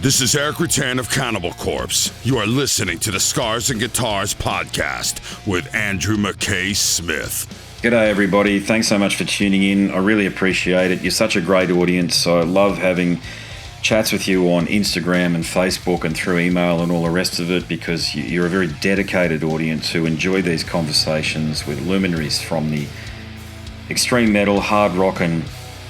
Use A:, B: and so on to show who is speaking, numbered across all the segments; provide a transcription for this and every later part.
A: This is Eric Rutan of Cannibal Corpse. You are listening to the Scars and Guitars podcast with Andrew McKay Smith.
B: G'day everybody, thanks so much for tuning in. I really appreciate it. You're such a great audience. I love having chats with you on Instagram and Facebook and through email and all the rest of it, because you're a very dedicated audience who enjoy these conversations with luminaries from the extreme metal, hard rock and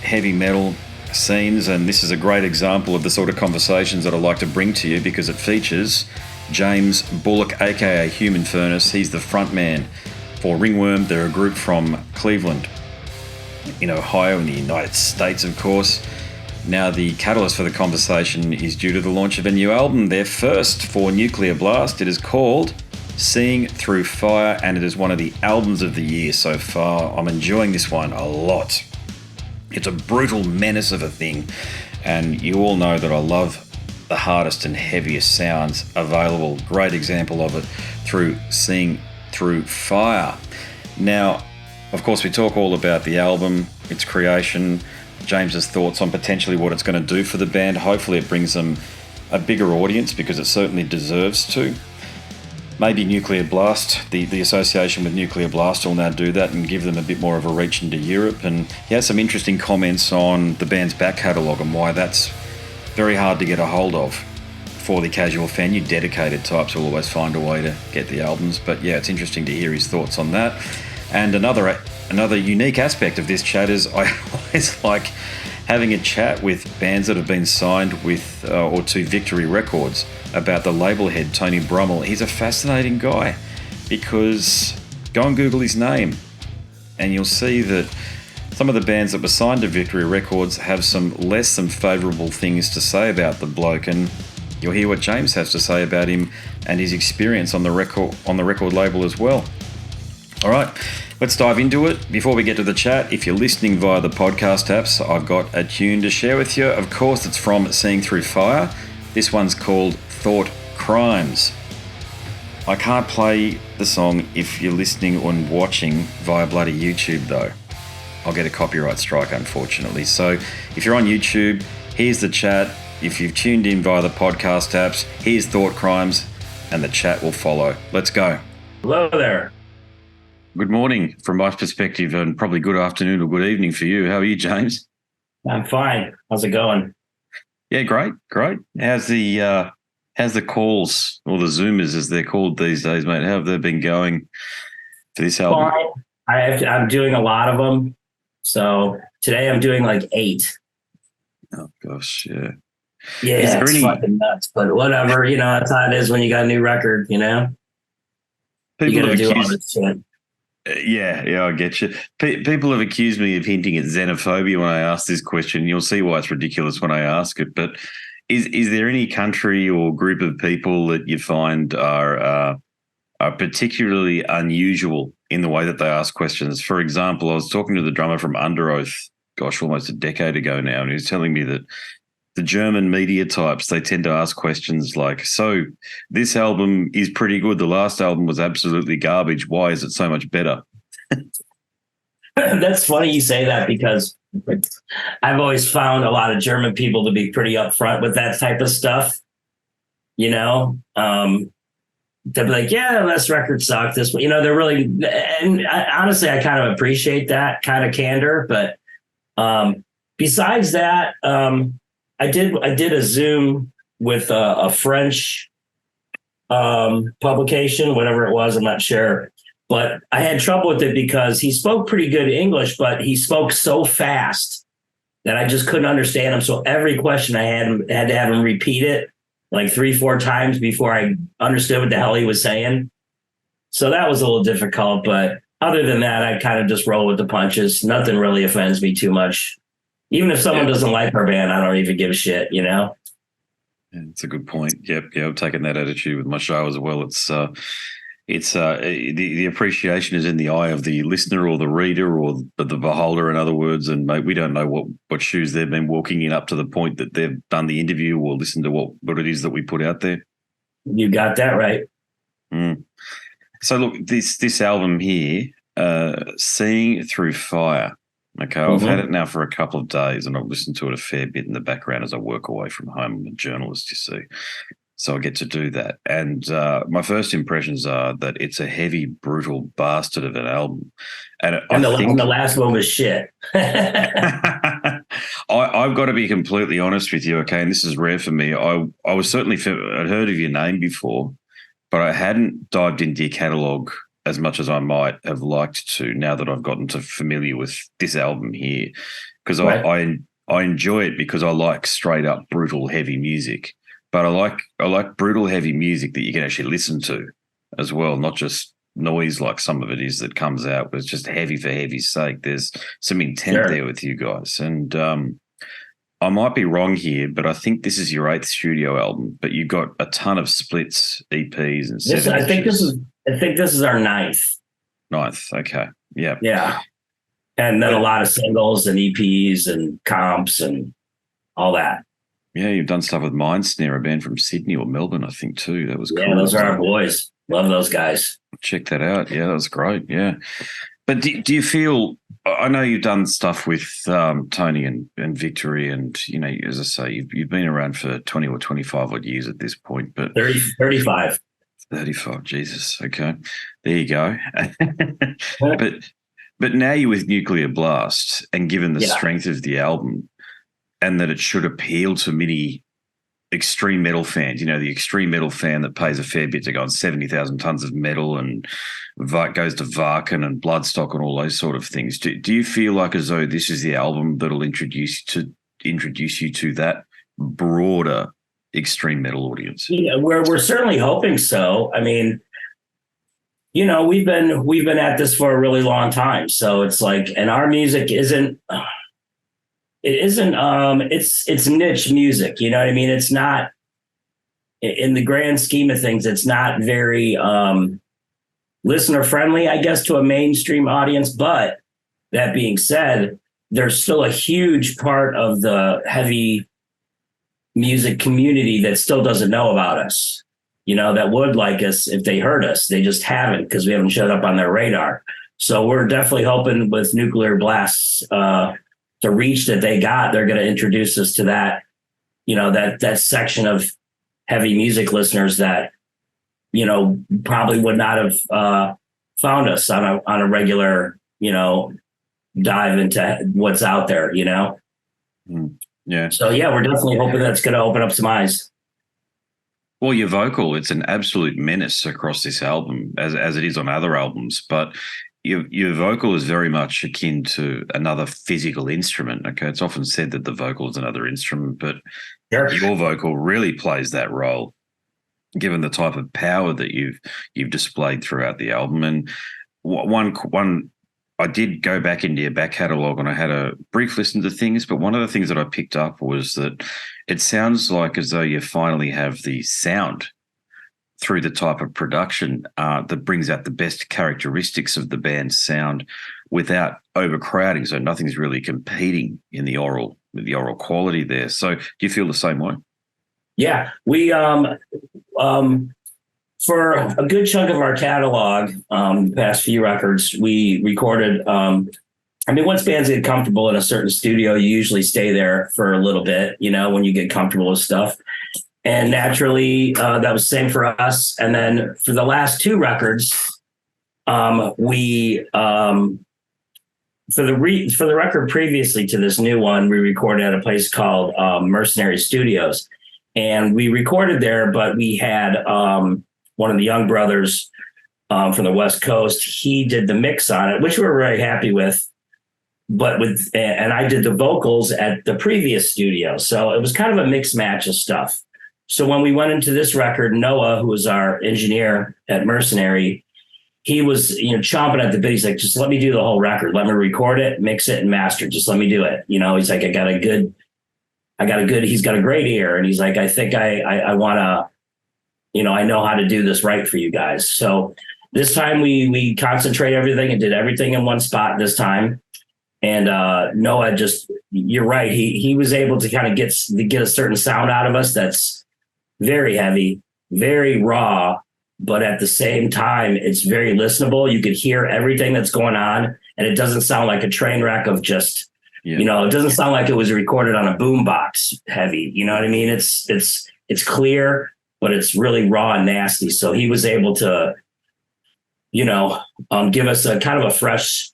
B: heavy metal scenes. And this is a great example of the sort of conversations that I like to bring to you, because it features James Bulloch, aka Human Furnace. He's the front man for Ringworm. They're a group from Cleveland in Ohio in the United States, of course. Now, the catalyst for the conversation is due to the launch of a new album, their first for Nuclear Blast. It is called Seeing Through Fire, and it is one of the albums of the year so far. I'm enjoying this one a lot. It's a brutal menace of a thing, and you all know that I love the hardest and heaviest sounds available. Great example of it through Seeing Through Fire. Now, of course, we talk all about the album, its creation, James's thoughts on potentially what it's going to do for the band. Hopefully it brings them a bigger audience, because it certainly deserves to. Maybe Nuclear Blast, the association with Nuclear Blast will now do that and give them a bit more of a reach into Europe. And he has some interesting comments on the band's back catalogue and why that's very hard to get a hold of for the casual fan. You dedicated types will always find a way to get the albums. But yeah, it's interesting to hear his thoughts on that. And another unique aspect of this chat is I always like having a chat with bands that have been signed with or to Victory Records about the label head, Tony Brummel. He's a fascinating guy, because go and Google his name and you'll see that some of the bands that were signed to Victory Records have some less than favourable things to say about the bloke, and you'll hear what James has to say about him and his experience on the record label as well. All right, let's dive into it. Before we get to the chat, if you're listening via the podcast apps, I've got a tune to share with you. Of course, it's from Seeing Through Fire. This one's called Thought Crimes. I can't play the song if you're listening or watching via bloody YouTube, though. I'll get a copyright strike, unfortunately. So if you're on YouTube, here's the chat. If you've tuned in via the podcast apps, here's Thought Crimes, and the chat will follow. Let's go.
C: Hello there.
B: Good morning from my perspective, and probably good afternoon or good evening for you. How are you, James?
C: I'm fine. How's it going?
B: Yeah, great. How's the calls, or the Zoomers as they're called these days, mate? How have they been going for this album?
C: Fine. I'm doing a lot of them. So today I'm doing like 8.
B: Oh gosh, yeah.
C: Yeah, it's fucking nuts, but whatever. That's how it is when you got a new record. You gotta do all this shit.
B: Yeah, I get you. People have accused me of hinting at xenophobia when I ask this question. You'll see why it's ridiculous when I ask it. But is there any country or group of people that you find are particularly unusual in the way that they ask questions? For example, I was talking to the drummer from Under Oath, almost a decade ago now, and he was telling me that the German media types, they tend to ask questions like, so this album is pretty good. The last album was absolutely garbage. Why is it so much better?
C: That's funny you say that, because I've always found a lot of German people to be pretty upfront with that type of stuff. They'll be like, yeah, last record sucked. This, they're really, and honestly, I kind of appreciate that kind of candor. But besides that, I did a Zoom with a French publication, whatever it was, I'm not sure. But I had trouble with it because he spoke pretty good English, but he spoke so fast that I just couldn't understand him. So every question I had to have him repeat it like 3-4 times before I understood what the hell he was saying. So that was a little difficult. But other than that, I kind of just roll with the punches. Nothing really offends me too much. Even if someone doesn't like our band, I don't even give a shit, Yeah,
B: it's a good point. Yep, I've taken that attitude with my show as well. It's the appreciation is in the eye of the listener or the reader or the beholder, in other words. And mate, we don't know what shoes they've been walking in up to the point that they've done the interview or listened to what it is that we put out there.
C: You got that right.
B: So look, this album here, Seeing Through Fire. Okay, I've had it now for a couple of days, and I've listened to it a fair bit in the background as I work away from home. I'm a journalist, you see, so I get to do that. And my first impressions are that it's a heavy, brutal bastard of an album. And
C: the last one was shit.
B: I've got to be completely honest with you, okay, and this is rare for me. I was certainly, I'd heard of your name before, but I hadn't dived into your catalogue as much as I might have liked to now that I've gotten familiar with this album here, because right. I enjoy it because I like straight up brutal heavy music, but I like brutal heavy music that you can actually listen to as well, not just noise like some of it is that comes out, but it's just heavy for heavy's sake. There's some intent there with you guys, and I might be wrong here, but I think this is your 8th studio album, but you got a ton of splits, EPs, and
C: I think this is our 9th.
B: 9th, okay, yeah,
C: and then a lot of singles and EPs and comps and all that.
B: Yeah, you've done stuff with Mindsnare, a band from Sydney or Melbourne, I think too. That was cool.
C: Yeah, those are our boys. Love those guys.
B: Check that out. Yeah, that was great. Yeah. But do you feel, I know you've done stuff with Tony and Victory, and, you know, as I say, you've been around for 20 or 25 odd years at this point. But
C: 35.
B: 35, Jesus. Okay. There you go. But now you're with Nuclear Blast, and given the strength of the album and that it should appeal to many extreme metal fans, you know, the extreme metal fan that pays a fair bit to go on 70,000 tons of metal and goes to Varkin and Bloodstock and all those sort of things. Do you feel like as though this is the album that'll introduce you to that broader extreme metal audience?
C: Yeah, we're certainly hoping so. I mean, you know, we've been at this for a really long time, so it's like, and our music isn't. It's niche music, you know what I mean? It's not, in the grand scheme of things, it's not very listener friendly, I guess, to a mainstream audience. But that being said, there's still a huge part of the heavy music community that still doesn't know about us, you know, that would like us if they heard us. They just haven't, because we haven't showed up on their radar. So we're definitely hoping with Nuclear Blasts, the reach that they got, they're going to introduce us to that, you know, that section of heavy music listeners that, you know, probably would not have found us on a regular, you know, dive into what's out there, you know?
B: Yeah.
C: So, yeah, we're definitely hoping that's going to open up some eyes.
B: Well, your vocal, it's an absolute menace across this album, as it is on other albums, but your vocal is very much akin to another physical instrument. Okay, it's often said that the vocal is another instrument, but your vocal really plays that role, given the type of power that you've displayed throughout the album. And one, I did go back into your back catalogue and I had a brief listen to things, but one of the things that I picked up was that it sounds like as though you finally have the sound through the type of production that brings out the best characteristics of the band's sound without overcrowding. So nothing's really competing in the oral quality there. So do you feel the same way? Yeah,
C: we for a good chunk of our catalog, the past few records, we recorded. I mean, once bands get comfortable in a certain studio, you usually stay there for a little bit, you know, when you get comfortable with stuff. And naturally, that was the same for us. And then for the last 2 records, we for the record previously to this new one, we recorded at a place called Mercenary Studios, and we recorded there. But we had one of the young brothers from the West Coast. He did the mix on it, which we were very happy with. And I did the vocals at the previous studio, so it was kind of a mixed match of stuff. So when we went into this record, Noah, who was our engineer at Mercenary, he was, you know, chomping at the bit. He's like, just let me do the whole record. Let me record it, mix it, and master it. Just let me do it. You know, he's like, he's got a great ear. And he's like, I think I want to, you know, I know how to do this right for you guys. So this time we concentrate everything and did everything in one spot this time. And Noah you're right. He was able to kind of get a certain sound out of us that's very heavy, very raw, but at the same time, it's very listenable. You could hear everything that's going on, and it doesn't sound like a train wreck of just,
B: Yeah.
C: you know, it doesn't sound like it was recorded on a boombox heavy. You know what I mean? It's clear, but it's really raw and nasty. So he was able to, you know, give us a kind of a fresh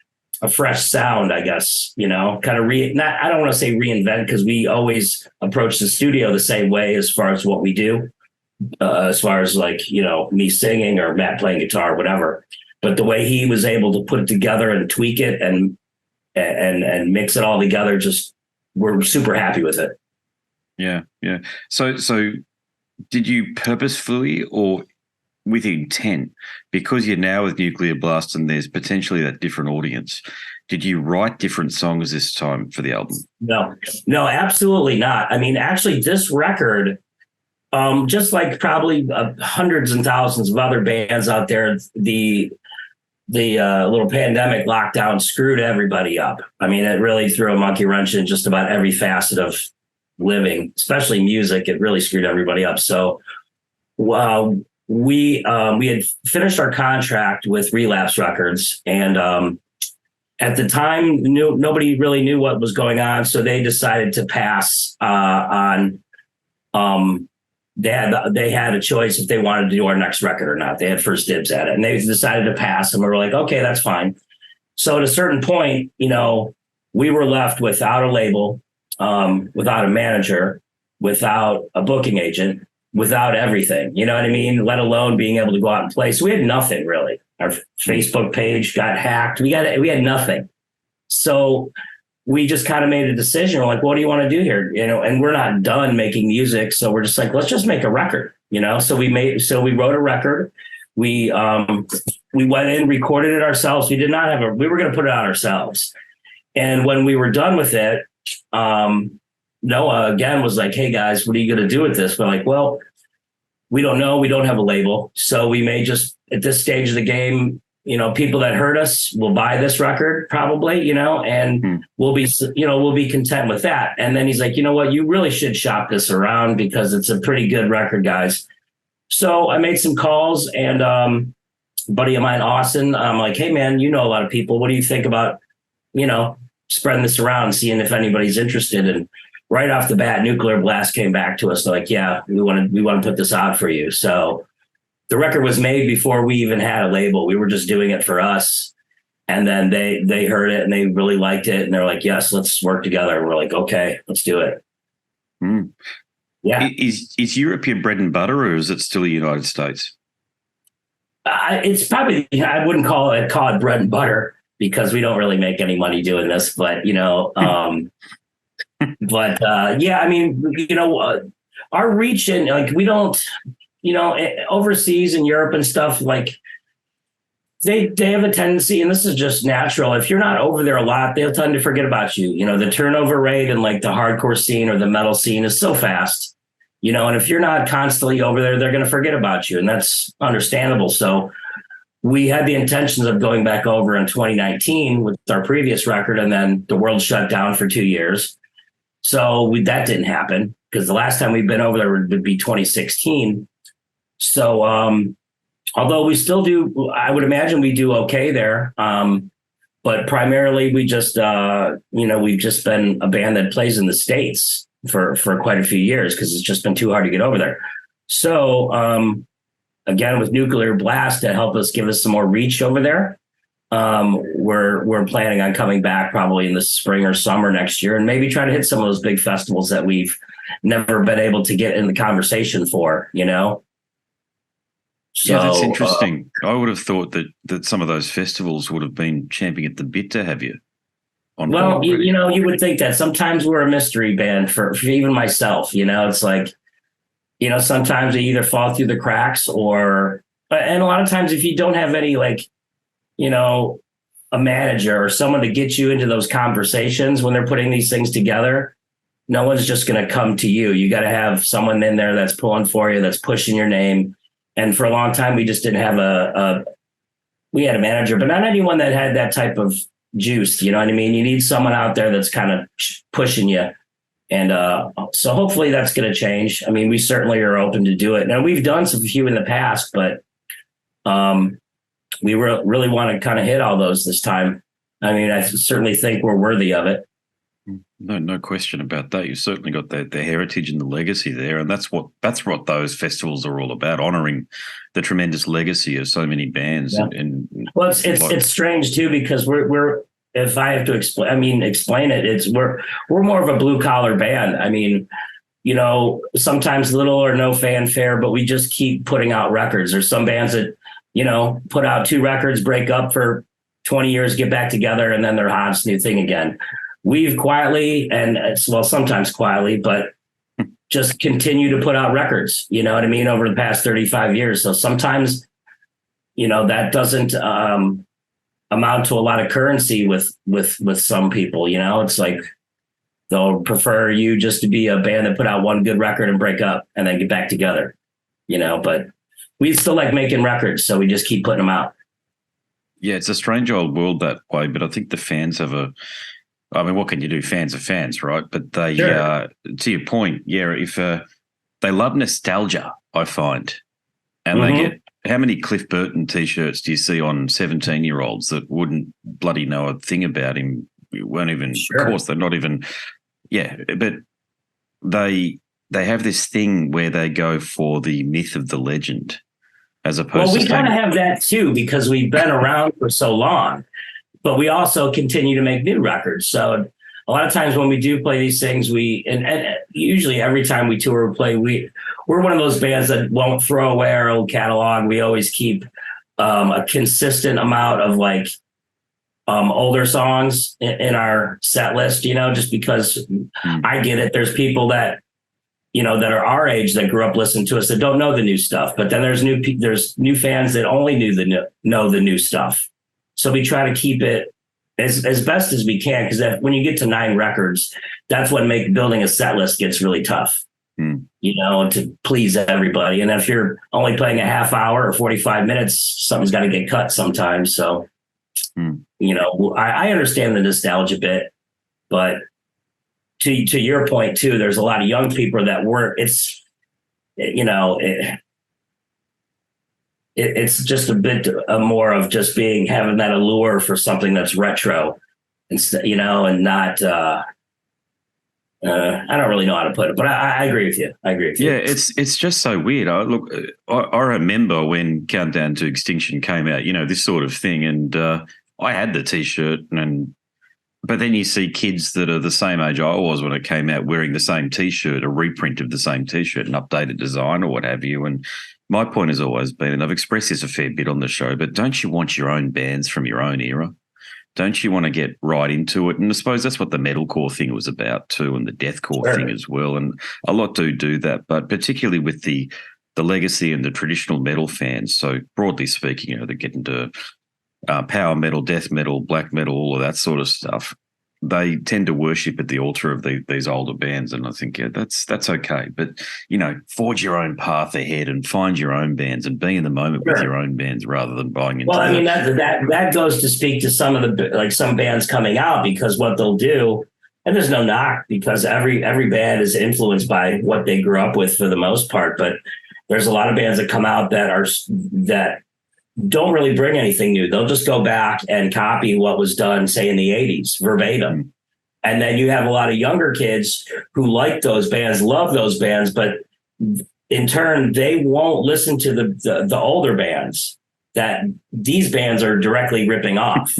C: sound, I guess, you know, kind of I don't want to say reinvent, because we always approach the studio the same way as far as what we do, as far as like, you know, me singing or Matt playing guitar, whatever. But the way he was able to put it together and tweak it and mix it all together, just we're super happy with it.
B: Yeah. Yeah. So did you purposefully or with intent, because you're now with Nuclear Blast and there's potentially that different audience, did you write different songs this time for the album?
C: No, absolutely not. I mean, actually this record, just like probably hundreds and thousands of other bands out there, the little pandemic lockdown screwed everybody up. I mean, it really threw a monkey wrench in just about every facet of living, especially music. It really screwed everybody up. So, we had finished our contract with Relapse Records, and at the time, nobody really knew what was going on, so they decided to pass on. They had a choice if they wanted to do our next record or not. They had first dibs at it, and they decided to pass, and we were like, okay, that's fine. So at a certain point, you know, we were left without a label, without a manager, without a booking agent, without everything, you know what I mean? Let alone being able to go out and play. So we had nothing really. Our Facebook page got hacked. We had nothing. So we just kind of made a decision. We're like, what do you want to do here? You know, and we're not done making music. So we're just like, let's just make a record, you know? So we wrote a record. We went in, recorded it ourselves. We were going to put it out ourselves. And when we were done with it, Noah again was like, hey guys, what are you going to do with this? We're like, well, we don't know. We don't have a label. So we may just, at this stage of the game, you know, people that heard us will buy this record probably, you know, and we'll be content with that. And then he's like, you know what, you really should shop this around because it's a pretty good record, guys. So I made some calls, and a buddy of mine, Austin, I'm like, hey man, you know a lot of people. What do you think about, you know, spreading this around and seeing if anybody's interested? And right off the bat, Nuclear Blast came back to us. They're like, yeah, we want to put this out for you. So the record was made before we even had a label. We were just doing it for us. And then they heard it and they really liked it. And they're like, yes, let's work together. And we're like, okay, let's do it. Yeah.
B: Is Europe your bread and butter, or is it still the United States?
C: It's probably, I wouldn't call it bread and butter because we don't really make any money doing this, but you know, yeah, I mean, you know, our reach in, like, we don't, you know, overseas in Europe and stuff, like they have a tendency, and this is just natural. If you're not over there a lot, they'll tend to forget about you. You know, the turnover rate in like the hardcore scene or the metal scene is so fast, you know, and if you're not constantly over there, they're going to forget about you. And that's understandable. So we had the intentions of going back over in 2019 with our previous record, and then the world shut down for 2 years. So that didn't happen because the last time we've been over there would be 2016. So although we still do, I would imagine we do okay there. But primarily we just, you know, we've just been a band that plays in the States for quite a few years because it's just been too hard to get over there. So again, with Nuclear Blast to help us give us some more reach over there, we're planning on coming back probably in the spring or summer next year and maybe try to hit some of those big festivals that we've never been able to get in the conversation for, you know? So,
B: yeah, that's interesting. I would have thought that some of those festivals would have been champing at the bit to have you on.
C: Well, you know, you would think that sometimes we're a mystery band for even myself, you know, it's like, you know, sometimes they either fall through the cracks and a lot of times if you don't have any, like, you know, a manager or someone to get you into those conversations when they're putting these things together, no one's just going to come to you. You got to have someone in there that's pulling for you, that's pushing your name. And for a long time, we just didn't have we had a manager, but not anyone that had that type of juice. You know what I mean? You need someone out there that's kind of pushing you. And so hopefully that's going to change. I mean, we certainly are open to do it. Now, we've done some few in the past, but we really want to kind of hit all those this time. I mean, I certainly think we're worthy of it.
B: No question about that. You've certainly got the heritage and the legacy there, and that's what those festivals are all about, honouring the tremendous legacy of so many bands.
C: Yeah.
B: And
C: well, it's strange too, because we're if I have to explain it, we're more of a blue collar band. I mean, sometimes little or no fanfare, but we just keep putting out records. There's some bands that, put out 2 records, break up for 20 years, get back together, and then they're hot new thing again. We've quietly, sometimes quietly, but just continue to put out records, you know what I mean, over the past 35 years. So sometimes, that doesn't amount to a lot of currency with some people, it's like they'll prefer you just to be a band that put out one good record and break up and then get back together, but we still like making records. So we just keep putting them out.
B: Yeah, it's a strange old world that way, but I think the fans have what can you do? Fans are fans, right? But they,
C: Sure.
B: To your point, if they love nostalgia, I find, and they get, how many Cliff Burton T-shirts do you see on 17-year-olds that wouldn't bloody know a thing about him? Weren't even,
C: Sure.
B: Of course, they're not even, but they have this thing where they go for the myth of the legend, as opposed to.
C: Well, we kind of have that too, because we've been around for so long. But we also continue to make new records. So a lot of times when we do play these things, and usually every time we tour or play, we're one of those bands that won't throw away our old catalog. We always keep a consistent amount of older songs in our set list, just because I get it. There's people that, that are our age that grew up listening to us that don't know the new stuff. But then there's new fans that only know the new stuff. So we try to keep it as best as we can, because when you get to 9 records, that's what building a set list gets really tough, to please everybody. And if you're only playing a half hour or 45 minutes, something's got to get cut sometimes. So, I understand the nostalgia bit, but to your point too, there's a lot of young people that it's just a bit more of just having that allure for something that's retro, and not. I don't really know how to put it, but I agree with you.
B: Yeah, it's just so weird. I remember when Countdown to Extinction came out, this sort of thing, and I had the T-shirt, but then you see kids that are the same age I was when it came out wearing the same T-shirt, a reprint of the same T-shirt, an updated design or what have you, and. My point has always been, and I've expressed this a fair bit on the show, but don't you want your own bands from your own era? Don't you want to get right into it? And I suppose that's what the metalcore thing was about too, and the deathcore thing as well. And a lot do that, but particularly with the legacy and the traditional metal fans. So broadly speaking, they get into power metal, death metal, black metal, all of that sort of stuff. They tend to worship at the altar of these older bands, and I think that's okay. But forge your own path ahead and find your own bands and be in the moment with your own bands rather than buying into.
C: Well, I mean that goes to speak to some of the some bands coming out, because what they'll do, and there's no knock, because every band is influenced by what they grew up with for the most part. But there's a lot of bands that come out that don't really bring anything new. They'll just go back and copy what was done, say, in the 80s, verbatim. And then you have a lot of younger kids who like those bands, love those bands, but in turn, they won't listen to the older bands that these bands are directly ripping off.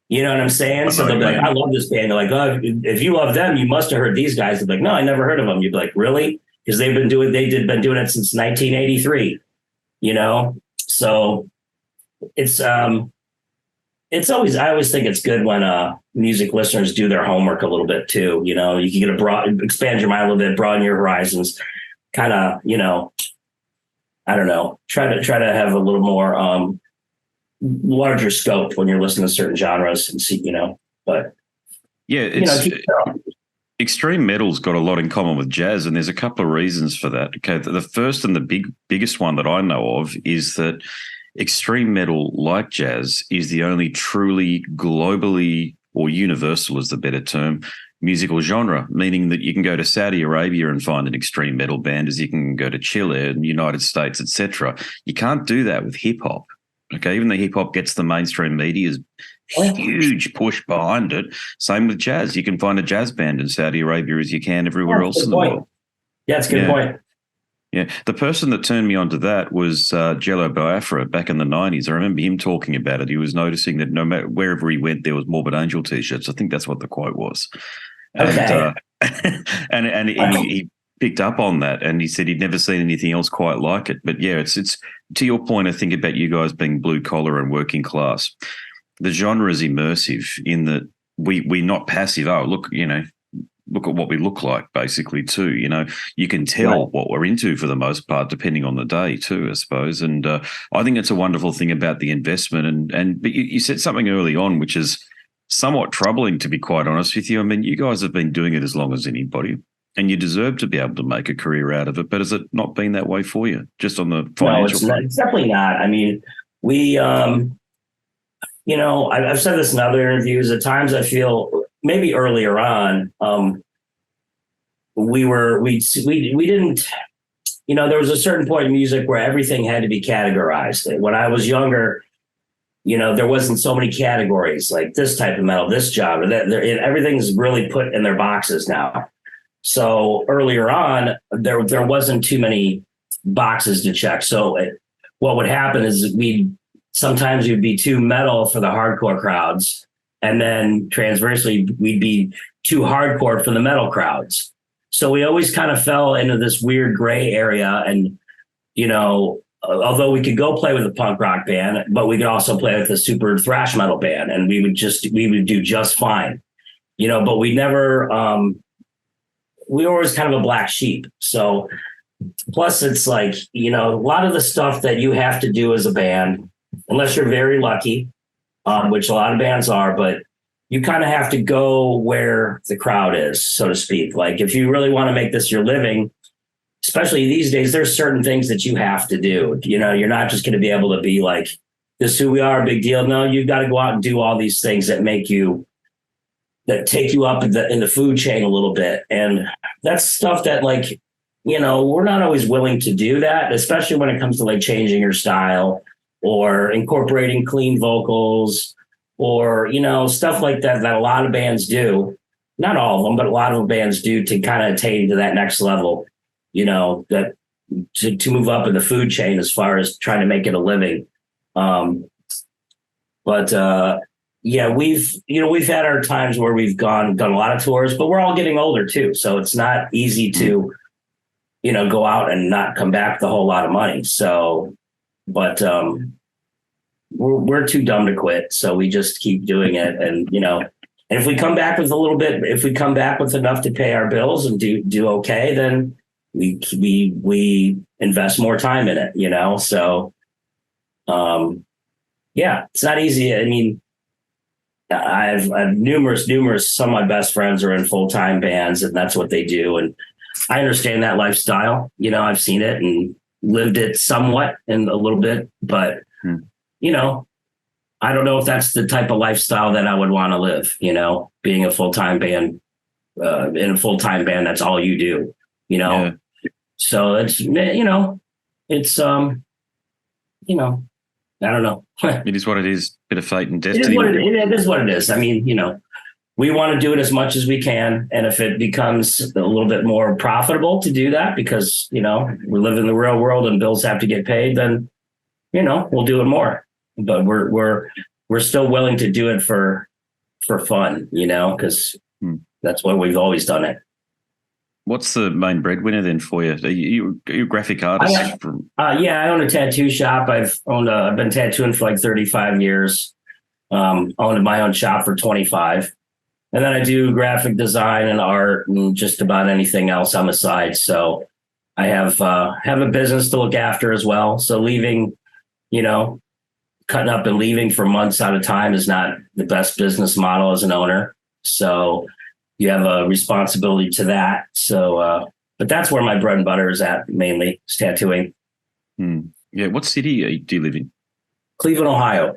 C: You know what I'm saying? So they'll be like, I love this band. They're like, oh, if you love them, you must have heard these guys. They're like, no, I never heard of them. You'd be like, really? Because they've been doing it since 1983, So it's always, I always think it's good when music listeners do their homework a little bit too. You can get expand your mind a little bit, broaden your horizons, kind of, I don't know, try to have a little more larger scope when you're listening to certain genres and see, but
B: extreme metal's got a lot in common with jazz, and there's a couple of reasons for that. Okay, the first and the biggest one that I know of is that extreme metal, like jazz, is the only truly globally, or universal is the better term, musical genre, meaning that you can go to Saudi Arabia and find an extreme metal band as you can go to Chile and United States, etc. You can't do that with hip hop. Okay, even though hip hop gets the mainstream media's huge push behind it. Same with jazz. You can find a jazz band in Saudi Arabia as you can everywhere else in the world.
C: Yeah, that's a good point.
B: Yeah, the person that turned me onto that was Jello Biafra back in the 90s. I remember him talking about it. He was noticing that no matter wherever he went, there was Morbid Angel T-shirts. I think that's what the quote was.
C: Okay.
B: And he picked up on that, and he said he'd never seen anything else quite like it. But yeah, it's to your point, I think, about you guys being blue collar and working class. The genre is immersive in that we're not passive. Oh, look at what we look like, basically, too. You can tell what we're into for the most part, depending on the day, too, I suppose. And I think it's a wonderful thing about the investment. But you said something early on, which is somewhat troubling, to be quite honest with you. I mean, you guys have been doing it as long as anybody, and you deserve to be able to make a career out of it. But has it not been that way for you, just on the financial front?
C: No, it's definitely not. I mean, we, I've said this in other interviews. At times, I feel maybe earlier on, we didn't. There was a certain point in music where everything had to be categorized. When I was younger, there wasn't so many categories like this type of metal, this genre, that everything's really put in their boxes now. So earlier on, there wasn't too many boxes to check. So what would happen is sometimes we'd be too metal for the hardcore crowds, and then transversely we'd be too hardcore for the metal crowds. So we always kind of fell into this weird gray area, and although we could go play with a punk rock band, but we could also play with a super thrash metal band, and we would do just fine, but we never. We were always kind of a black sheep. So plus it's like, a lot of the stuff that you have to do as a band, unless you're very lucky, which a lot of bands are, but you kind of have to go where the crowd is, so to speak. Like if you really want to make this your living, especially these days, there's certain things that you have to do. You're not just going to be able to be like, this is who we are, big deal. No, you've got to go out and do all these things that take you up in the food chain a little bit. And that's stuff that we're not always willing to do that, especially when it comes to like changing your style or incorporating clean vocals or, stuff like that a lot of bands do. Not all of them, but a lot of bands do to kind of attain to that next level, that to move up in the food chain as far as trying to make it a living. Yeah, we've had our times where we've done a lot of tours, but we're all getting older too. So it's not easy to, go out and not come back with a whole lot of money. So, but we're too dumb to quit. So we just keep doing it. And, and if we come back with if we come back with enough to pay our bills and do okay, then we invest more time in it, So, yeah, it's not easy. I mean, I've numerous, some of my best friends are in full-time bands, and that's what they do. And I understand that lifestyle. I've seen it and lived it somewhat and a little bit, but, I don't know if that's the type of lifestyle that I would want to live, being a full-time band, in a full-time band, that's all you do, Yeah. So it's, it's, I don't know.
B: It is what it is. Bit of fate and
C: destiny. It is what it is. I mean, we want to do it as much as we can. And if it becomes a little bit more profitable to do that because, we live in the real world and bills have to get paid, then, we'll do it more. But we're still willing to do it for fun, because that's what we've always done it.
B: What's the main breadwinner then for you? Are you a graphic artist?
C: Yeah, I own a tattoo shop. I've been tattooing for like 35 years. Owned my own shop for 25. And then I do graphic design and art and just about anything else on the side. So I have a business to look after as well. So leaving, cutting up and leaving for months at a time is not the best business model as an owner. So you have a responsibility to that. So, but that's where my bread and butter is at, mainly, is tattooing.
B: Yeah. What city do you live in?
C: Cleveland, Ohio.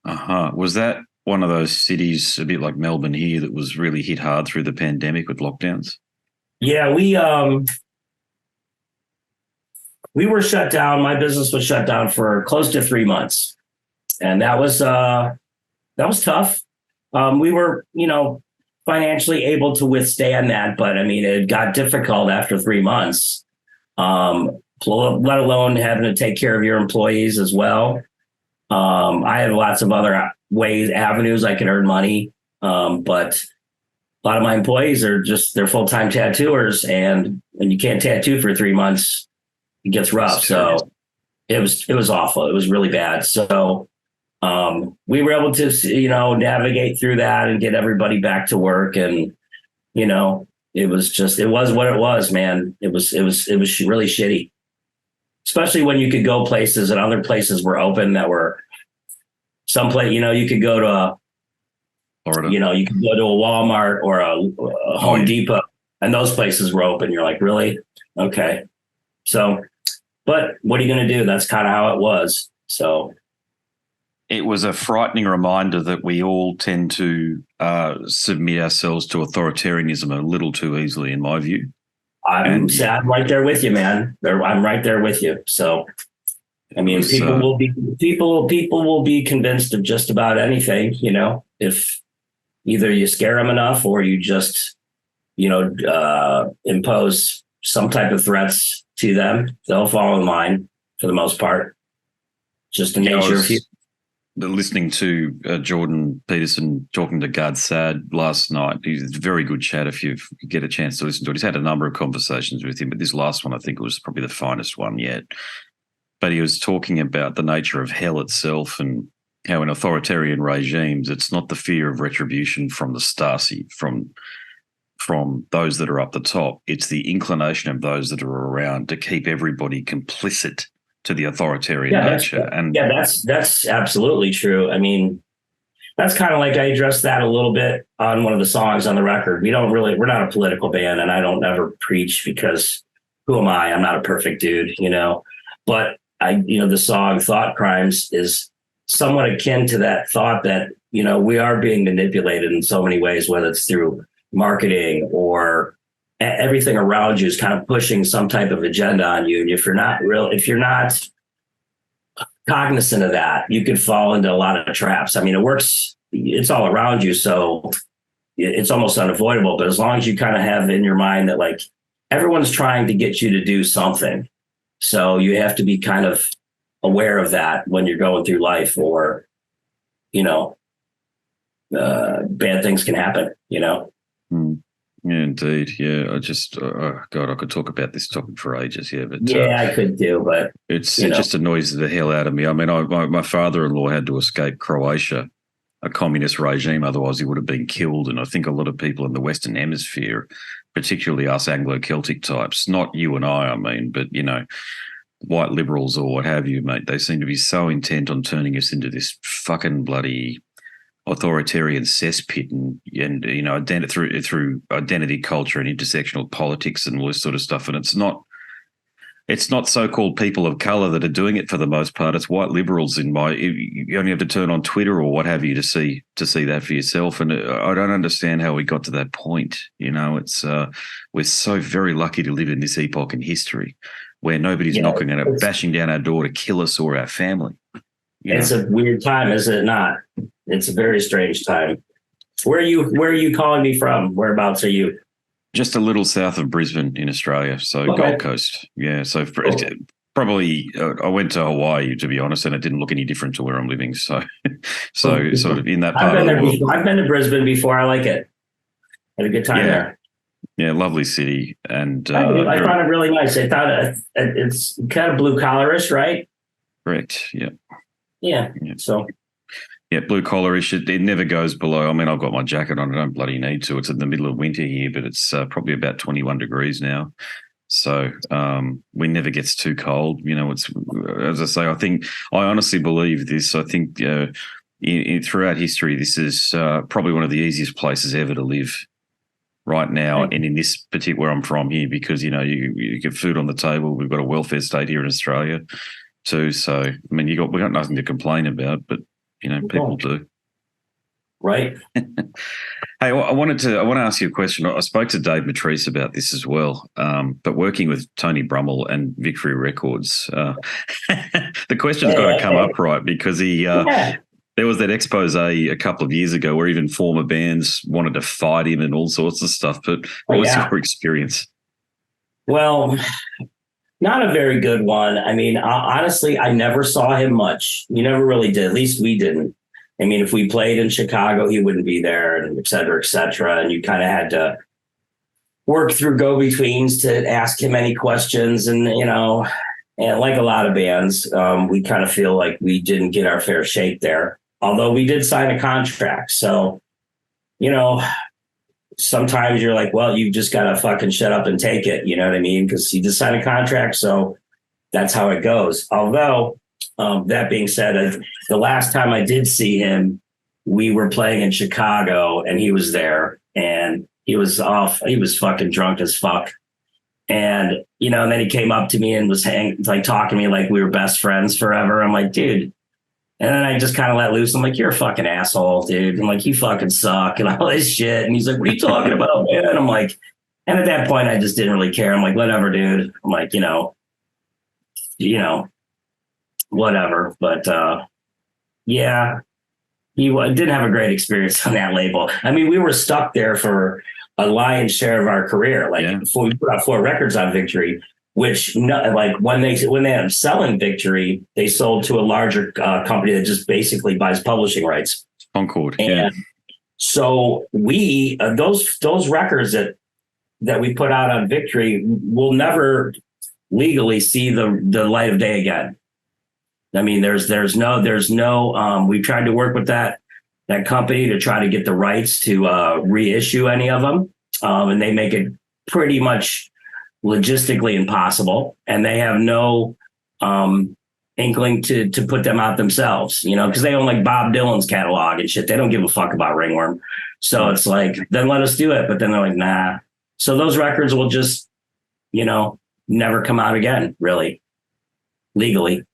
B: Was that one of those cities, a bit like Melbourne here, that was really hit hard through the pandemic with lockdowns?
C: Yeah, we were shut down. My business was shut down for close to 3 months. And that was that was tough. We were, financially able to withstand that, but I mean, it got difficult after 3 months. Let alone having to take care of your employees as well. I have lots of other avenues I can earn money. But a lot of my employees they're full-time tattooers, and when you can't tattoo for 3 months, it gets rough. So it was awful. It was really bad. So we were able to, navigate through that and get everybody back to work. And, it was what it was, man. It was really shitty, especially when you could go places and other places were open that were someplace, you could go to Florida. You could go to a Walmart or a Home Depot, and those places were open. You're like, really? Okay. So, but what are you going to do? That's kind of how it was. So
B: it was a frightening reminder that we all tend to submit ourselves to authoritarianism a little too easily, in my view.
C: I'm right there with you, man. I'm right there with you. So, I mean, people will be convinced of just about anything, if either you scare them enough or you just, impose some type of threats to them. They'll fall in line for the most part. Just the nature of you.
B: Listening to Jordan Peterson talking to Gard Sad last night. He's a very good chat if you get a chance to listen to it. He's had a number of conversations with him, but this last one I think was probably the finest one yet. But he was talking about the nature of hell itself and how in authoritarian regimes it's not the fear of retribution from the Stasi, from those that are up the top. It's the inclination of those that are around to keep everybody complicit to the authoritarian nature.
C: That's absolutely true. I mean, that's kind of like I addressed that a little bit on one of the songs on the record. We're not a political band, and I don't ever preach because who am I? I'm not a perfect dude, but the song Thought Crimes is somewhat akin to that thought that, we are being manipulated in so many ways, whether it's through marketing or everything around you is kind of pushing some type of agenda on you. And if you're not cognizant of that, you could fall into a lot of traps. I mean, it works, it's all around you. So it's almost unavoidable, but as long as you kind of have in your mind that like everyone's trying to get you to do something. So you have to be kind of aware of that when you're going through life, or, bad things can happen,
B: Yeah, indeed. Yeah, I just, God, I could talk about this topic for ages. Yeah, but
C: I could too, but
B: it just annoys the hell out of me. I mean, my father-in-law had to escape Croatia, a communist regime, otherwise he would have been killed. And I think a lot of people in the Western Hemisphere, particularly us Anglo-Celtic types, not you and I mean, but white liberals or what have you, mate, they seem to be so intent on turning us into this fucking bloody authoritarian cesspit and through identity culture and intersectional politics and all this sort of stuff. And it's not so-called people of color that are doing it for the most part. It's white liberals. You only have to turn on Twitter or what have you to see that for yourself. And I don't understand how we got to that point. It's we're so very lucky to live in this epoch in history where nobody's knocking and bashing down our door to kill us or our family.
C: It's a weird time, is it not? It's a very strange time. Where are you calling me from? Whereabouts are you?
B: Just a little south of Brisbane in Australia, so okay. Gold Coast. Yeah, so probably I went to Hawaii, to be honest, and it didn't look any different to where I'm living. So sort of in that part of the world.
C: I've been to Brisbane before. I like it. Had a good time there.
B: Yeah, lovely city. And
C: I found it really nice. I thought it's kind of blue-collarish, right?
B: Correct, yeah.
C: Yeah, so...
B: Yeah, blue collarish. It never goes below. I mean, I've got my jacket on. I don't bloody need to. It's in the middle of winter here, but it's probably about 21 degrees now. So we never gets too cold. It's, as I say, I honestly believe this. I think throughout history, this is probably one of the easiest places ever to live right now. And in this particular, where I'm from here, because, you get food on the table. We've got a welfare state here in Australia too. So, I mean, we got nothing to complain about, but people do.
C: Right.
B: Hey, I want to ask you a question. I spoke to Dave Matrice about this as well, but working with Tony Brummel and Victory Records, the question's got to come up, right? Because he There was that expose a couple of years ago where even former bands wanted to fight him and all sorts of stuff. But what was your experience?
C: Well, not a very good one. I mean, honestly, I never saw him much. We never really did. At least we didn't. I mean, if we played in Chicago, he wouldn't be there, and et cetera, et cetera. And you kind of had to work through go-betweens to ask him any questions. And, and like a lot of bands, we kind of feel like we didn't get our fair shake there. Although we did sign a contract. So, sometimes you're like, well, you just got to fucking shut up and take it. You know what I mean? Because you just signed a contract. So that's how it goes. Although, that being said, the last time I did see him, we were playing in Chicago and he was there and he was off. He was fucking drunk as fuck. And, and then he came up to me and was talking to me like we were best friends forever. I'm like, dude. And then I just kind of let loose. I'm like, you're a fucking asshole, dude. I'm like, you fucking suck and all this shit. And he's like, what are you talking about, man? And I'm like, and at that point, I just didn't really care. I'm like, whatever, dude. I'm like, whatever. But yeah, he didn't have a great experience on that label. I mean, we were stuck there for a lion's share of our career. Before we put out 4 records on Victory, which when they ended up selling Victory, they sold to a larger company that just basically buys publishing rights.
B: Concord.
C: And so we those records that we put out on Victory will never legally see the light of day again. I mean, there's no we tried to work with that company to try to get the rights to reissue any of them. And they make it pretty much logistically impossible. And they have no inkling to put them out themselves, because they own like Bob Dylan's catalog and shit. They don't give a fuck about Ringworm. So it's like, then let us do it. But then they're like, nah. So those records will just, never come out again, really, legally.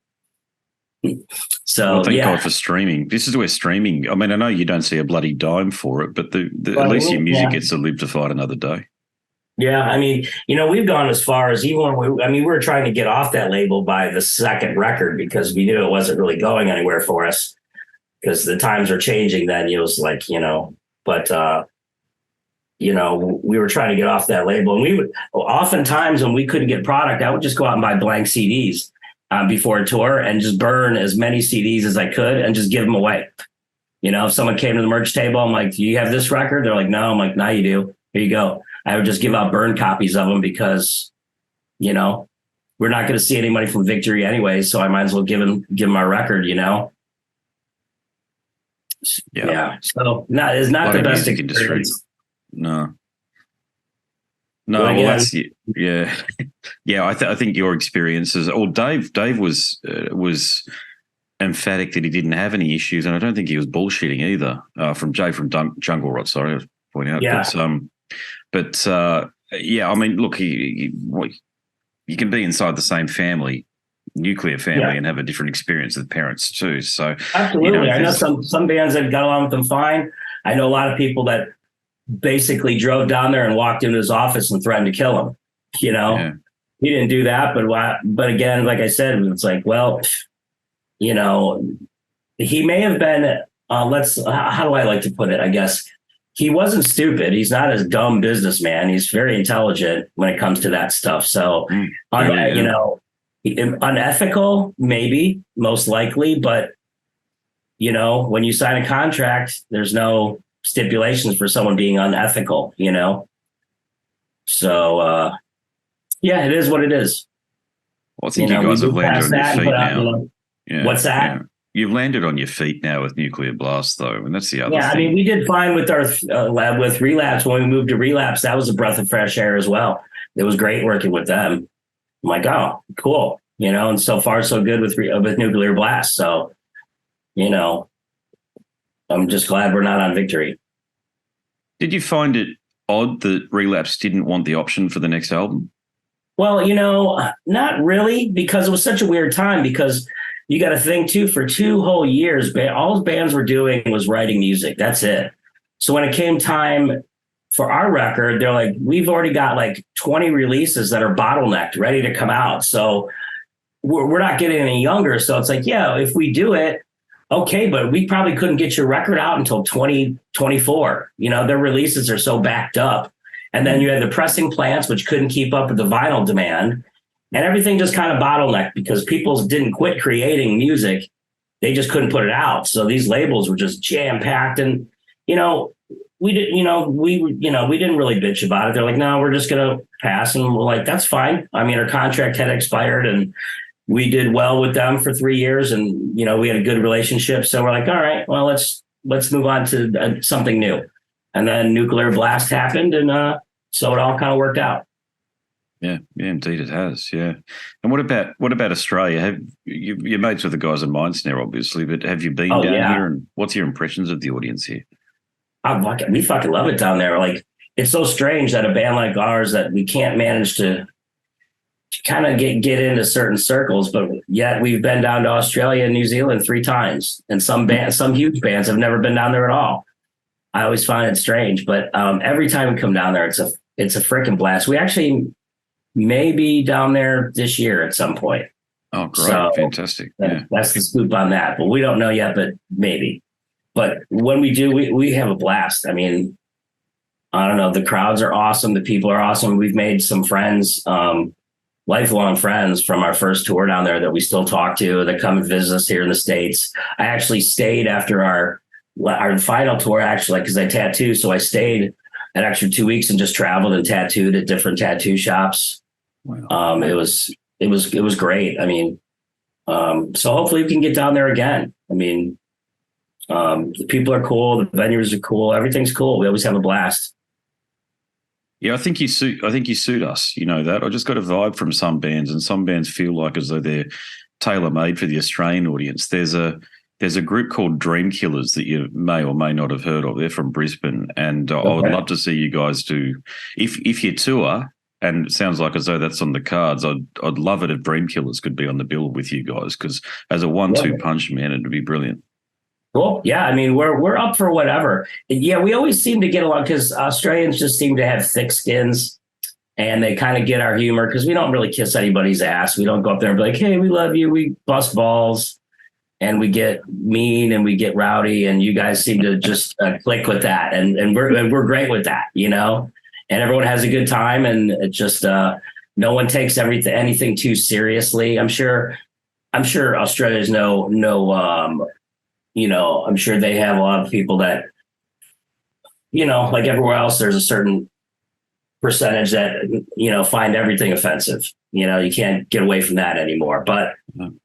C: So
B: thank God for streaming. This is where streaming. I mean, I know you don't see a bloody dime for it, but at least your music gets to live to fight another day.
C: Yeah, I mean, we've gone as far as even when we were trying to get off that label by the second record because we knew it wasn't really going anywhere for us because the times are changing. Then it was like, but we were trying to get off that label, and we would oftentimes when we couldn't get product, I would just go out and buy blank CDs. Before a tour and just burn as many CDs as I could and just give them away. If someone came to the merch table, I'm like, do you have this record? They're like, no. I'm like, now you do. Here you go. I would just give out burn copies of them because, we're not going to see any money from Victory anyway. So I might as well give them our record,
B: Yeah.
C: So it's not the best experience.
B: No. No, well, that's yeah. I think your experiences. Or Dave was emphatic that he didn't have any issues, and I don't think he was bullshitting either. From Jungle Rot, sorry, I was pointing out.
C: Yeah.
B: But I mean, look, you can be inside the same nuclear family, and have a different experience with parents too. So
C: absolutely, I know some bands that got along with them fine. I know a lot of people that basically drove down there and walked into his office and threatened to kill him. He didn't do that, but again, like I said, it's like, well, he may have been. How do I like to put it? I guess he wasn't stupid. He's not a dumb businessman. He's very intelligent when it comes to that stuff. So, unethical, maybe, most likely, but when you sign a contract, there's no stipulations for someone being unethical, So, it is what it is.
B: Well, I think you guys have landed on your feet now.
C: What's that?
B: Yeah. You've landed on your feet now with Nuclear Blast, though, and that's the other thing.
C: I mean, we did fine with our lab with Relapse. When we moved to Relapse, that was a breath of fresh air as well. It was great working with them. I'm like, oh, cool. And so far so good with Nuclear Blast. So, I'm just glad we're not on Victory.
B: Did you find it odd that Relapse didn't want the option for the next album?
C: Well, not really, because it was such a weird time, because you got to think too, for 2 whole years, all bands were doing was writing music. That's it. So when it came time for our record, they're like, we've already got like 20 releases that are bottlenecked, ready to come out. So we're not getting any younger. So it's like, if we do it, okay, but we probably couldn't get your record out until 2024. Their releases are so backed up. And then you had the pressing plants, which couldn't keep up with the vinyl demand. And everything just kind of bottlenecked because people didn't quit creating music. They just couldn't put it out. So these labels were just jam packed. And, we didn't, we didn't really bitch about it. They're like, no, we're just going to pass. And we're like, that's fine. I mean, our contract had expired and we did well with them for 3 years and, we had a good relationship. So we're like, all right, well, let's move on to something new. And then nuclear blast happened. And so it all kind of worked out.
B: Yeah, indeed it has. Yeah. And what about Australia? Have you're mates with the guys in Mindsnare, obviously, but have you been down here? And what's your impressions of the audience here?
C: We fucking love it down there. Like, it's so strange that a band like ours that we can't manage to kind of get into certain circles, but yet we've been down to Australia and New Zealand 3 times, and some huge bands have never been down there at all. I always find it strange, but every time we come down there, it's a freaking blast. We actually may be down there this year at some point.
B: Oh, great. So, fantastic.
C: That's the scoop on that, but we don't know yet, but maybe. But when we do, we have a blast. I mean, I don't know. The crowds are awesome. The people are awesome. We've made some friends, lifelong friends from our first tour down there that we still talk to, that come and visit us here in the States. I actually stayed after our final tour, actually, because I tattoo. So I stayed an extra 2 weeks and just traveled and tattooed at different tattoo shops. Wow. It was great. I mean, so hopefully we can get down there again. I mean, the people are cool. The venues are cool. Everything's cool. We always have a blast.
B: Yeah, I think you suit us. You know that. I just got a vibe from some bands, and some bands feel like as though they're tailor-made for the Australian audience. There's a group called Dream Killers that you may or may not have heard of. They're from Brisbane, and I would love to see you guys do. If you tour, and it sounds like as though that's on the cards, I'd love it if Dream Killers could be on the bill with you guys, because as a 1-2 punch, man, it'd be brilliant.
C: Cool. Yeah, I mean, we're up for whatever. Yeah, we always seem to get along because Australians just seem to have thick skins, and they kind of get our humor because we don't really kiss anybody's ass. We don't go up there and be like, "Hey, we love you." We bust balls, and we get mean and we get rowdy, and you guys seem to just click with that, and we're great with that, and everyone has a good time, and it just no one takes anything too seriously. I'm sure Australia's I'm sure they have a lot of people that, like everywhere else, there's a certain percentage that, find everything offensive. You can't get away from that anymore. But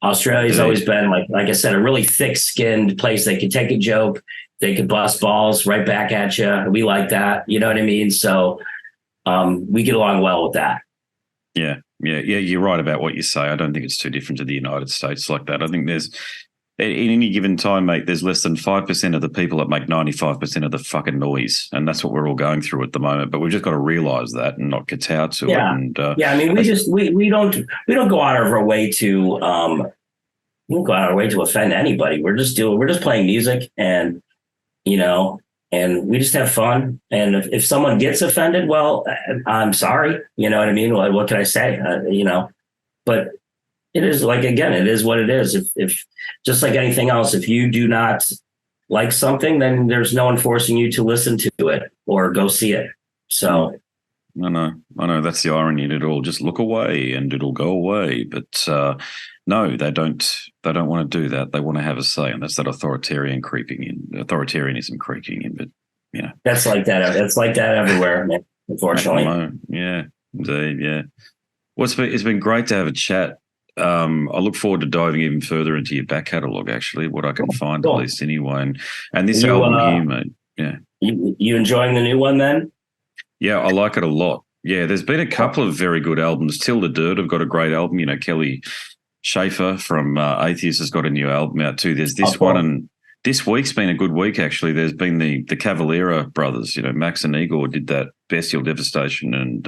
C: Australia's always been, like I said, a really thick-skinned place. They could take a joke. They could bust balls right back at you. We like that. You know what I mean? So we get along well with that.
B: Yeah. You're right about what you say. I don't think it's too different to the United States like that. I think there's, in any given time, mate, there's less than 5% of the people that make 95% of the fucking noise, and that's what we're all going through at the moment. But we've just got to realise that and not kowtow to it. And,
C: I mean, we don't go out of our way to we don't go out of our way to offend anybody. We're just playing music, and and we just have fun. And if someone gets offended, well, I'm sorry. You know what I mean? What can I say? But it is it is what it is. If just like anything else, if you do not like something, then there's no one forcing you to listen to it or go see it. So
B: I know that's the irony in it all. Just look away and it'll go away. But no, they don't want to do that. They want to have a say, and that's that authoritarianism creeping in. But
C: that's like that. It's like that everywhere, man, unfortunately.
B: Yeah, indeed. Yeah. Well, it's been great to have a chat. I look forward to diving even further into your back catalogue, actually, what I can find, at least anyway. And this album here, mate. Yeah.
C: You enjoying the new one then?
B: Yeah, I like it a lot. Yeah, there's been a couple of very good albums. Till the Dirt have got a great album. Kelly Schaefer from Atheist has got a new album out too. There's this one, and this week's been a good week, actually. There's been the Cavalera brothers, Max and Igor did that Bestial Devastation and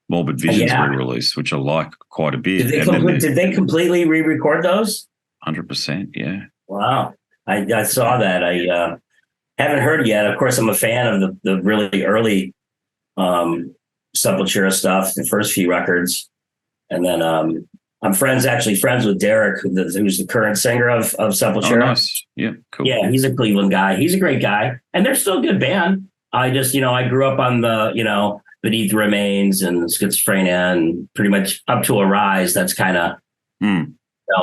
B: Morbid Visions re-release, which I like quite a bit.
C: Did they completely re-record those?
B: 100%, yeah.
C: Wow. I saw that. I haven't heard it yet. Of course, I'm a fan of the really early Sepultura stuff, the first few records. And then I'm actually friends with Derek, who's the current singer of Sepultura.
B: Oh, nice. Yeah, cool.
C: Yeah, he's a Cleveland guy. He's a great guy, and they're still a good band. I just, I grew up on the, Beneath the Remains and Schizophrenia, and pretty much up to Arise. That's kind of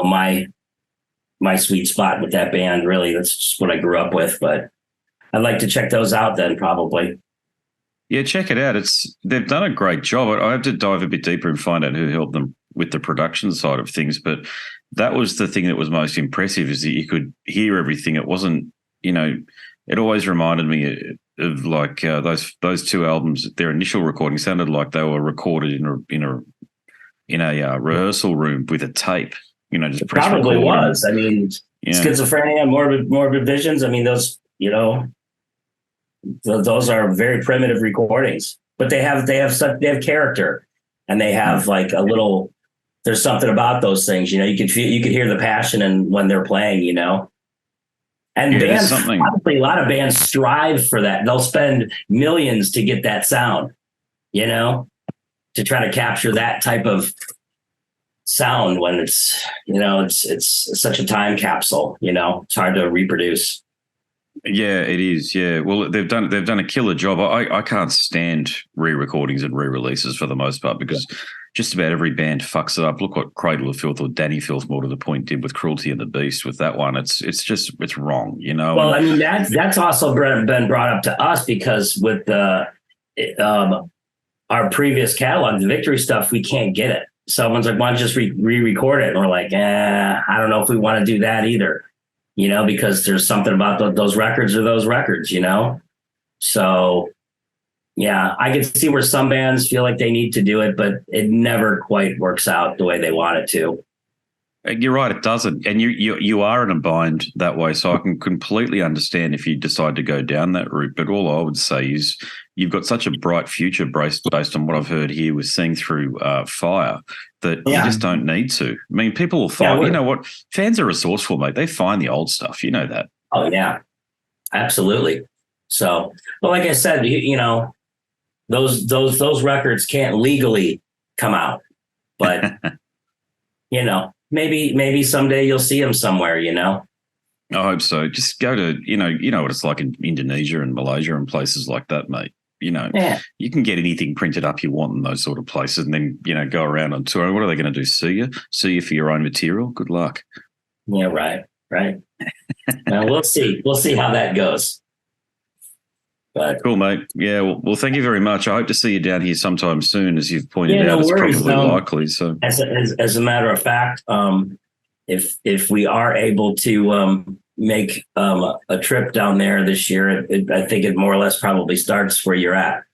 C: my sweet spot with that band. Really, that's just what I grew up with. But I'd like to check those out then, probably.
B: Yeah, check it out. They've done a great job. I have to dive a bit deeper and find out who helped them with the production side of things. But that was the thing that was most impressive, is that you could hear everything. It wasn't, it always reminded me of like those two albums. Their initial recording sounded like they were recorded in a rehearsal room with a tape. Just press
C: probably
B: record.
C: Was. I mean, Schizophrenia, morbid visions. I mean, those, those are very primitive recordings, but they have character, and they have like a little. There's something about those things, you could hear the passion and when they're playing, And bands, probably a lot of bands strive for that. They'll spend millions to get that sound, to try to capture that type of sound when it's, it's such a time capsule, it's hard to reproduce.
B: Yeah, it is. Yeah. Well, they've done a killer job. I can't stand re-recordings and re-releases for the most part, because just about every band fucks it up. Look what Cradle of Filth or Danny Filth, more to the point, did with Cruelty and the Beast. With that one, it's wrong,
C: Well, I mean, that's also been brought up to us, because with the our previous catalog, the Victory stuff, we can't get it. Someone's like, why don't you just re-record it? And we're like, I don't know if we want to do that either, because there's something about those records are those records, So, yeah, I can see where some bands feel like they need to do it, but it never quite works out the way they want it to.
B: You're right, it doesn't. And you are in a bind that way, so I can completely understand if you decide to go down that route. But all I would say is you've got such a bright future based on what I've heard here with Seeing Through Fire, that you just don't need to. I mean, people will find, you know what, fans are resourceful, mate. They find the old stuff, you know that.
C: Oh, yeah, absolutely. So, well, like I said, those records can't legally come out, but, maybe someday you'll see them somewhere, I
B: hope so. Just go to, you know what it's like in Indonesia and Malaysia and places like that, mate. You can get anything printed up you want in those sort of places, and then, go around on tour. What are they going to do? Sue you for your own material? Good luck.
C: Yeah, right. Now, we'll see. We'll see how that goes. But
B: cool, mate. Yeah, well, thank you very much. I hope to see you down here sometime soon, as you've pointed out.
C: No worries.
B: It's probably likely. So,
C: as a matter of fact, if we are able to make a trip down there this year, I think it more or less probably starts where you're at.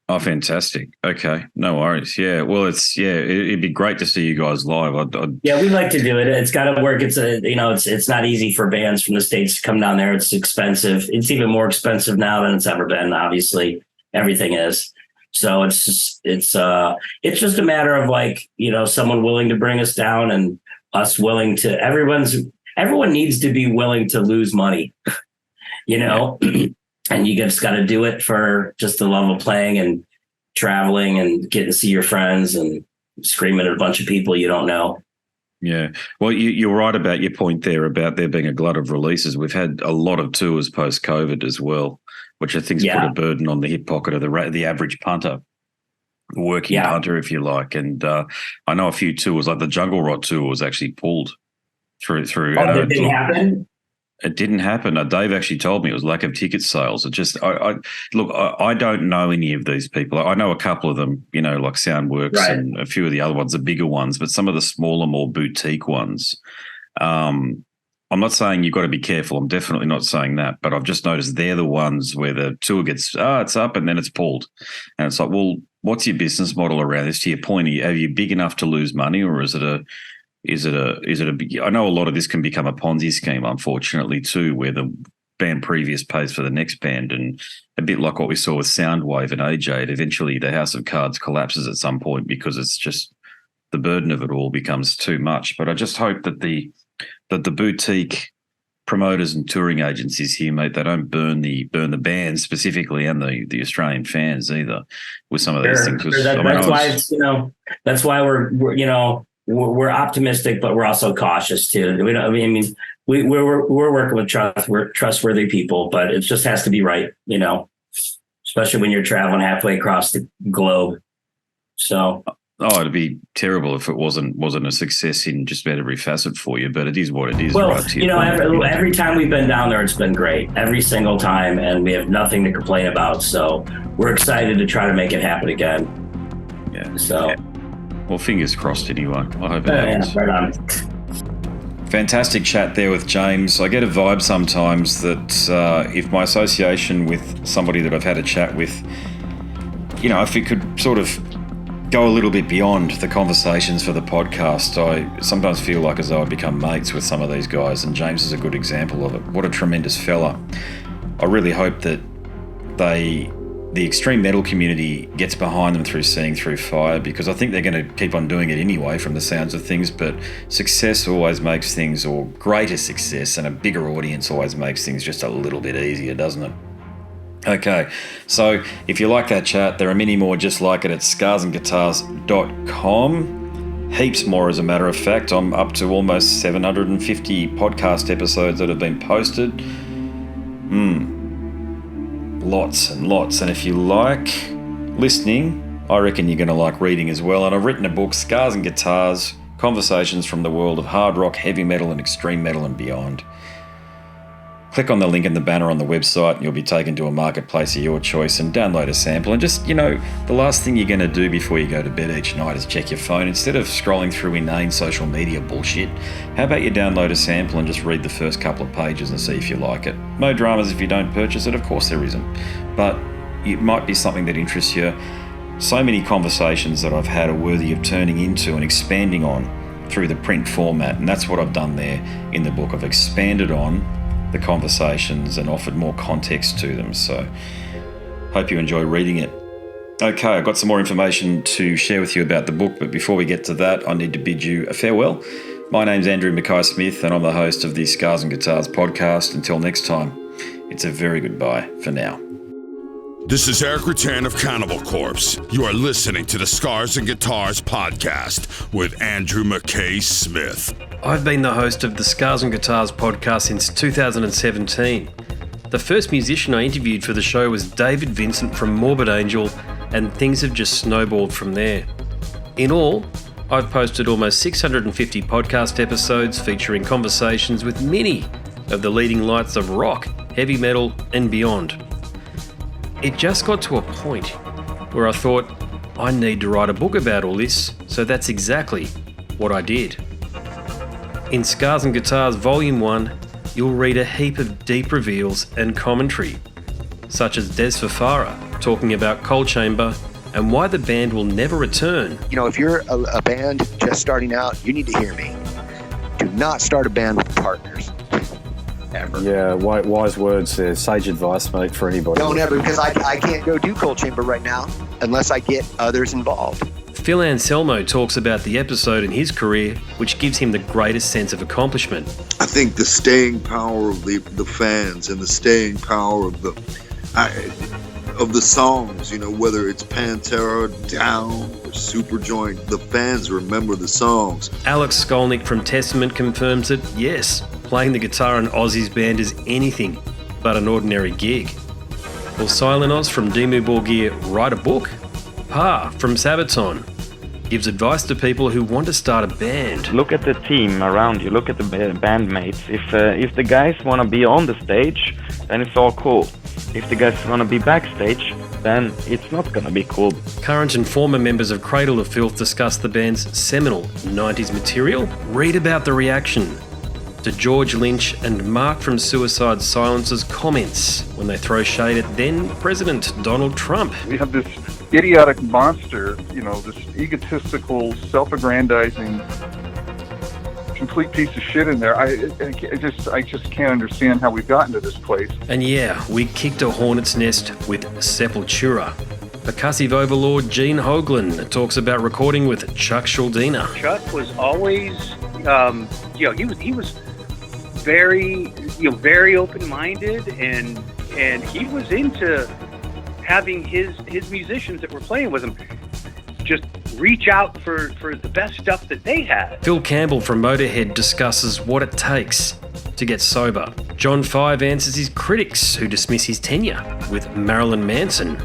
B: Oh, fantastic. Okay, no worries. Yeah, well, it'd be great to see you guys live.
C: Yeah, we'd like to do it. It's got to work. It's not easy for bands from the States to come down there. It's expensive. It's even more expensive now than it's ever been. Obviously, everything is. So it's just a matter of like, someone willing to bring us down, and us willing to. Everyone needs to be willing to lose money, And you just got to do it for just the love of playing and traveling and getting to see your friends and screaming at a bunch of people you don't know.
B: Yeah. Well, you're right about your point there about there being a glut of releases. We've had a lot of tours post-COVID as well, which I think's put a burden on the hip pocket of the average punter, working punter, if you like. And I know a few tours, like the Jungle Rot tour, was actually pulled through.
C: It didn't happen?
B: It didn't happen. Dave actually told me it was lack of ticket sales. It just, I don't know any of these people. I know a couple of them, like Soundworks and a few of the other ones, the bigger ones, but some of the smaller, more boutique ones. I'm not saying you've got to be careful. I'm definitely not saying that, but I've just noticed they're the ones where the tour gets, it's up and then it's pulled. And it's like, well, what's your business model around this? To your point, are you big enough to lose money, or is it a I know a lot of this can become a Ponzi scheme, unfortunately, too, where the band previous pays for the next band, and a bit like what we saw with Soundwave and AJ, eventually the House of Cards collapses at some point because it's just the burden of it all becomes too much. But I just hope that the boutique promoters and touring agencies here, mate, they don't burn the bands specifically and the Australian fans either with some of these things.
C: That's why we're we're optimistic, but we're also cautious too. We don't. I mean, we're working with trustworthy people, but it just has to be right, especially when you're traveling halfway across the globe. So.
B: Oh, it'd be terrible if it wasn't a success in just about every facet for you, but it is what it is.
C: Well,
B: right?
C: every time we've been down there, it's been great. Every single time, and we have nothing to complain about. So we're excited to try to make it happen again.
B: Yeah.
C: So.
B: Yeah. Well, fingers crossed anyway. I hope it happens.
C: Yeah, right on.
B: Fantastic chat there with James. I get a vibe sometimes that if my association with somebody that I've had a chat with, if it could sort of go a little bit beyond the conversations for the podcast, I sometimes feel like as though I become mates with some of these guys, and James is a good example of it. What a tremendous fella. I really hope that the extreme metal community gets behind them through Seeing Through Fire, because I think they're going to keep on doing it anyway from the sounds of things, but success always makes things, or greater success and a bigger audience always makes things just a little bit easier, doesn't it? Okay, so if you like that chat, there are many more just like it at scarsandguitars.com. Heaps more, as a matter of fact. I'm up to almost 750 podcast episodes that have been posted. Lots and lots. And if you like listening, I reckon you're going to like reading as well. And I've written a book, Scars and Guitars, Conversations from the World of Hard Rock, Heavy Metal and Extreme Metal and Beyond. Click on the link in the banner on the website and you'll be taken to a marketplace of your choice and download a sample. And just, the last thing you're going to do before you go to bed each night is check your phone. Instead of scrolling through inane social media bullshit, how about you download a sample and just read the first couple of pages and see if you like it. No dramas if you don't purchase it, of course there isn't. But it might be something that interests you. So many conversations that I've had are worthy of turning into and expanding on through the print format. And that's what I've done there in the book. I've expanded on the conversations and offered more context to them. So hope you enjoy reading it. Okay, I've got some more information to share with you about the book, but before we get to that, I need to bid you a farewell. My name's Andrew Mackay-Smith and I'm the host of the Scars and Guitars podcast. Until next time, it's a very goodbye for now.
A: This is Eric Rattan of Cannibal Corpse. You are listening to the Scars and Guitars podcast with Andrew Mackay-Smith.
D: I've been the host of the Scars and Guitars podcast since 2017. The first musician I interviewed for the show was David Vincent from Morbid Angel, and things have just snowballed from there. In all, I've posted almost 650 podcast episodes featuring conversations with many of the leading lights of rock, heavy metal, and beyond. It just got to a point where I thought, I need to write a book about all this, so that's exactly what I did. In Scars and Guitars Volume 1, you'll read a heap of deep reveals and commentary, such as Des Fafara talking about Coal Chamber and why the band will never return.
E: If you're a band just starting out, you need to hear me. Do not start a band with partners. Ever.
F: Yeah, wise words there. Sage advice, mate, for anybody.
E: Don't ever, because I can't go do Coal Chamber right now unless I get others involved.
D: Phil Anselmo talks about the episode in his career which gives him the greatest sense of accomplishment.
G: I think the staying power of the fans and the staying power of the songs, whether it's Pantera, Down, or Superjoint, the fans remember the songs.
D: Alex Skolnick from Testament confirms that, yes, playing the guitar in Ozzy's band is anything but an ordinary gig. Will Silent Oz from Dimmu Borgir write a book? Pa from Sabaton gives advice to people who want to start a band.
H: Look at the team around you, look at the bandmates. If the guys want to be on the stage, then it's all cool. If the guys want to be backstage, then it's not going to be cool.
D: Current and former members of Cradle of Filth discuss the band's seminal 90s material. Read about the reaction to George Lynch and Mark from Suicide Silence's comments when they throw shade at then President Donald Trump.
I: We have this idiotic monster, this egotistical, self-aggrandizing, complete piece of shit in there. I just can't understand how we've gotten to this place.
D: And yeah, we kicked a hornet's nest with Sepultura. Percussive overlord Gene Hoglan talks about recording with Chuck Schuldiner.
J: Chuck was always, he was very open-minded, and he was into having his musicians that were playing with him just reach out for the best stuff that they had.
D: Phil Campbell from Motorhead discusses what it takes to get sober. John Five answers his critics who dismiss his tenure with Marilyn Manson.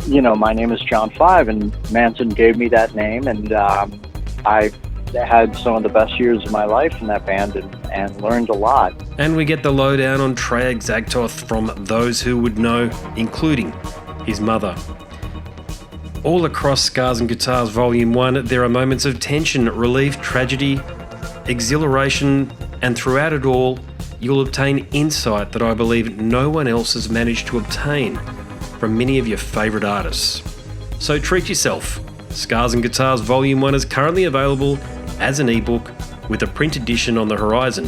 K: You know, my name is John Five, and Manson gave me that name, and I had some of the best years of my life in that band and learned a lot.
D: And we get the lowdown on Treyarch Zagtoth from those who would know, including his mother. All across Scars and Guitars Volume 1, there are moments of tension, relief, tragedy, exhilaration, and throughout it all, you'll obtain insight that I believe no one else has managed to obtain from many of your favourite artists. So treat yourself. Scars and Guitars Volume 1 is currently available as an ebook with a print edition on the horizon.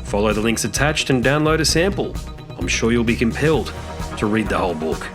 D: Follow the links attached and download a sample. I'm sure you'll be compelled to read the whole book.